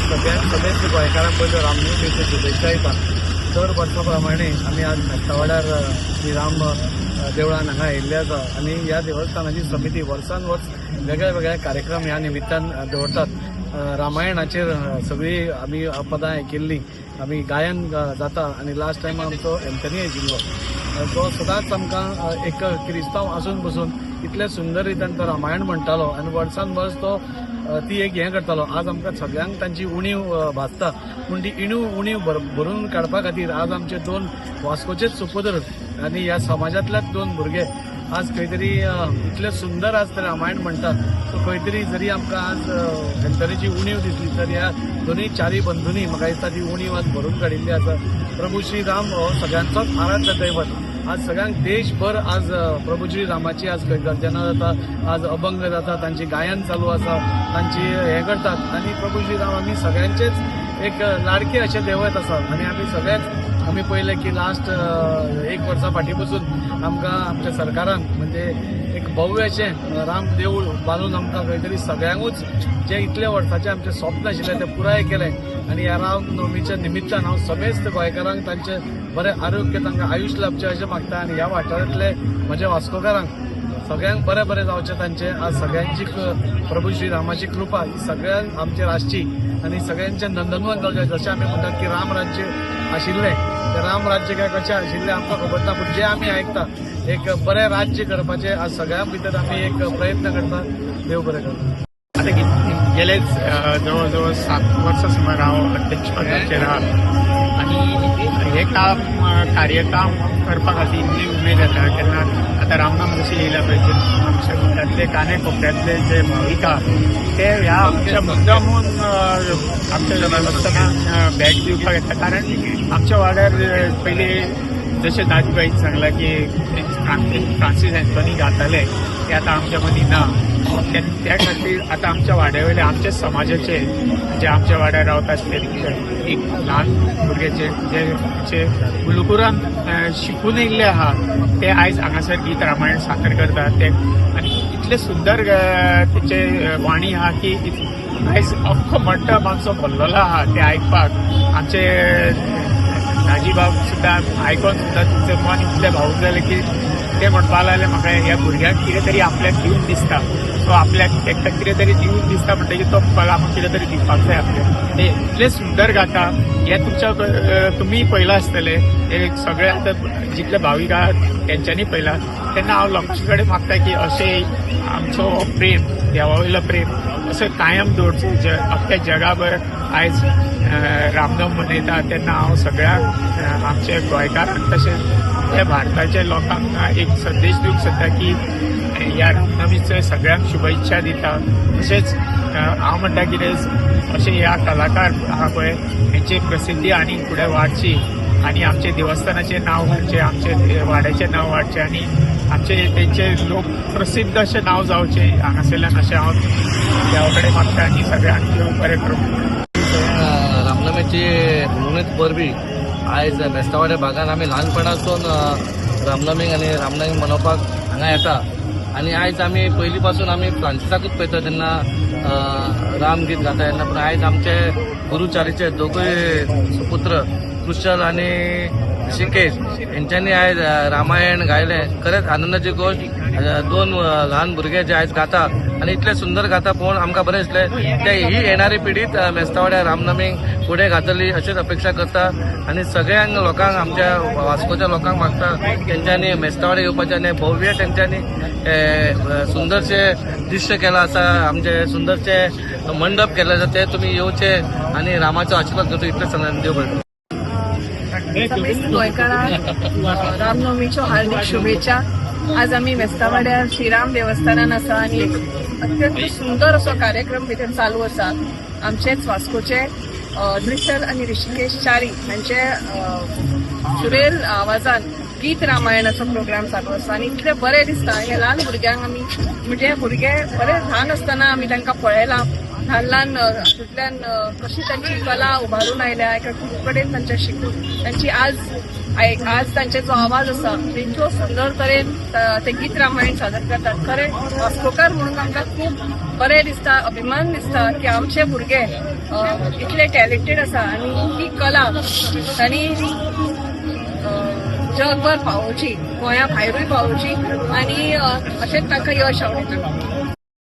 सगळ्याच गोंयकारांक पयलो रामनवमीच्यो शुभेच्छा दिता। दर वर्सा प्रमाणे आमी आज मेस्तावाड्यार श्री राम देवळान हांगा आयिल्ले आसा आनी ह्या देवस्थानाची समिती वर्सान वर्स वेगळे वेगळे कार्यक्रम ह्या निमित्तान दवरतात। रामायणाचेर सगळी आमी पदां आयकिल्लीं, आमी गायन जाता आनी लास्ट टायम आमचो एंथनी आयिल्लो। तो सदांच आमकां एक क्रिस्तांव आसून पसून इतले सुंदर रितीन तो रामायण म्हणटालो आनी वर्सान वर्स तो ती एक हें करतालो। आज आमकां सगळ्यांक तांची उणीव भासता, पूण ती उणीव भरून काडपा खातीर आज आमचे दोन वास्कोचेच सुपुत्र आनी ह्या समाजांतल्याच दोन भुरगे आज खंय तरी इतले सुंदर आज ते रामायण म्हणटात। सो खंय तरी जरी आमकां आज एंथनीची उणीव दिसली तर ह्या दोनूय चारी बंधूंनी म्हाका दिसता ती उणीव आज भरून काडिल्ली आसा। प्रभू श्री राम हो सगळ्यांचोच आराध्य दैवत। आज सगळ्यांक देशभर आज प्रभू श्री रामाची आज खंय गर्जना जाता, आज अभंग जाता, तांची गायन चालू आसा, तांची हें करतात आनी प्रभू श्री राम आमी सगळ्यांचेच एक लाडके अशे दैवत आसात। आनी आमी सगळेच आमी पळयलें की लास्ट एक वर्सा फाटीं पसून आमकां आमच्या सरकारान म्हणजे एक भव्य अशें राम देवूळ बांदून आमकां खंय तरी सगळ्यांकूच जे इतले वर्साचे आमचे स्वप्न आशिल्लें तें पुराय केलें। आनी ह्या रामनवमीच्या निमित्तान हांव समेस्त गोंयकारांक तांचे बरें आरोग्य, तांकां आयुश्य लाभचें अशें मागता आनी ह्या वाठारांतले म्हज्या वास्कोकारांक सगळ्यांक बरें बरें जावचें तांचें। आज सगळ्यांची प्रभू श्री रामाची कृपा ही सगळ्यांक आमचेर आसची आनी सगळ्यांचें नंदनवन जावचें। जशें आमी म्हणटात की राम राज्य आशिल्लें तें राम राज्य काय कशें आशिल्लें आमकां खबर ना, पूण जें आमी आयकता एक बरें राज्य करपाचें आज सगळ्यां भितर आमी एक प्रयत्न करता। देव बरें करता। आता गेले जवळ 7 वर्सां सुमार हांव अध्यक्षपदाचेर आहा आनी हे काम कार्यक्रम करपा खातीर इतली उमेद येता केन्ना आतां रामनाम जशें येयल्या पळय आमच्या गोंयांतले काने कोपऱ्यांतले जे भाविका ते ह्या आमच्या मुद्दामून आमच्या देवस्थानाक भेट दिवपाक येता। कारण आमच्या वाड्यार पयलीं जशें दाजबाईन सांगलां की फ्रांसीस एंथनी गाताले ते आतां आमच्या मदीं ना। त्या खातीर आतां आमच्या वाड्या वयले आमच्या समाजाचे जे आमच्या वाड्यार रावता आसले एक ल्हान भुरगे जे मुलुकुरान शिकून येयल्ले आहा ते आयज हांगासर गीत रामायण सादर करतात ते आनी इतले सुंदर तेचे वाणी आहा की आयज अख्खो मंडप आमचो भरलेलो आहा ते आयकपाक। आमचे नाजी बाब सुद्दां आयकोन सुद्दां तुमचें मन इतलें भावूक जालें की ते म्हणपाक लागले म्हाका ह्या भुरग्याक कितें तरी आपल्याक दिवन दिसता। सो आपल्याक ताका कितें तरी दिवन दिसता म्हणटकीर तो म्हणपाक म्हाका कितें तरी दिवपाक जाय आपल्याक। ते इतले सुंदर गाता हे तुमी पळयलां आसतले हे सगळे आतां जितले भावीक आहात तेंच्यांनी पळयलां। तेन्ना हांव लोकांचे कडेन मागता की अशें आमचो प्रेम देवा वयलो प्रेम असो कायम दवरचो। अख्ख्या जगाभर आयज रामनवमी मनयता तेन्ना हांव सगळ्यांक आमचे गोंयकारांक तशेंच हे भारताच्या लोकांक एक संदेश दिवंक सोदता की ह्या रामनवमीचे सगळ्यांक शुभेच्छा दिता। तशेंच हांव म्हणटा कितें अशें ह्या कलाकार आहा पळय हेंची प्रसिद्धी आनी फुडें वाडची आनी आमचे देवस्थानाचें नांव वाडचें, आमचे वाड्याचें नांव वाडचें आनी आमचे तेंचे लोक प्रसिद्ध अशें नांव जावचें हांगासरल्यान अशें हांव देवा कडेन मागता आनी सगळ्यांक देव बरें करूं। रामनवमीची उमेद परबी आयज मेस्तावाड्या भागात आमी ल्हानपणासून रामनवमीक आनी रामनवमी मनोवपाक हांगा येता आनी आयज आमी पयलीं पासून आमी फ्रांसिसाकूच पळयता तेन्ना राम गीत गाता तेन्ना, पूण आयज आमचे गुरुचारीचे दोगूय सुपुत्र कुशल आनी ऋषिकेश हेंच्यांनी आयज रामायण गायलें। खरेंच आनंदाची गोष्ट। दोन ल्हान भुरगे जे आयज गाता आनी इतले सुंदर गाता पळोवन आमकां बरें दिसलें। ते ही येणारी पिढीत मेस्तावाड्या रामनवमीक फुडें घातली अशीच अपेक्षा करता आनी सगळ्यांक लोकांक आमच्या वास्कोच्या लोकांक मागता तेंच्यांनी मेस्तावाड्या येवपाचें आनी भव्य तेंच्यांनी सुंदरशे दृश्य केला आसा, आमचे सुंदरशे मंडप केले आसा ते तुमी येवचे आनी रामाचो आशिर्वाद घेवचो इतलें सांगून देव बरें। समेस्त गोंयकारांक रामनवमीच्यो हार्दिक शुभेच्छा। आज आमी मेस्तावाड्यार श्रीराम देवस्थानान आसा आनी एक अत्यंत सुंदर असो कार्यक्रम भितर चालू आसा। आमचेच वास्कोचे द्रिशल आनी ऋषिकेश चारी हांचे सुरेल आवाजान गीत रामायणाचो प्रोग्राम चालू आसा आनी इतलें बरें दिसता। हे ल्हान भुरग्यांक आमी म्हणजे भुरगे बरे ल्हान आसतना आमी तांकां पळयलां ल्हान ल्हान हातूंतल्यान कशी तांची कला उबारून आयल्या एका खूब कडेन तांचे शिकून तांची आज तांचे जो आवाज आसा इतको सुंदर तरेन ते गीत रामायण सादर करतात. खरें वास्कोकार म्हणून आमकां खूब बरें दिसता, अभिमान दिसता की आमचे भुरगे इतले टॅलेंटेड आसा आनी ही कला तांणी जगभर पावोवची, गोंया भायरूय पावोवची आनी अशेंच तांकां यश आवडटा.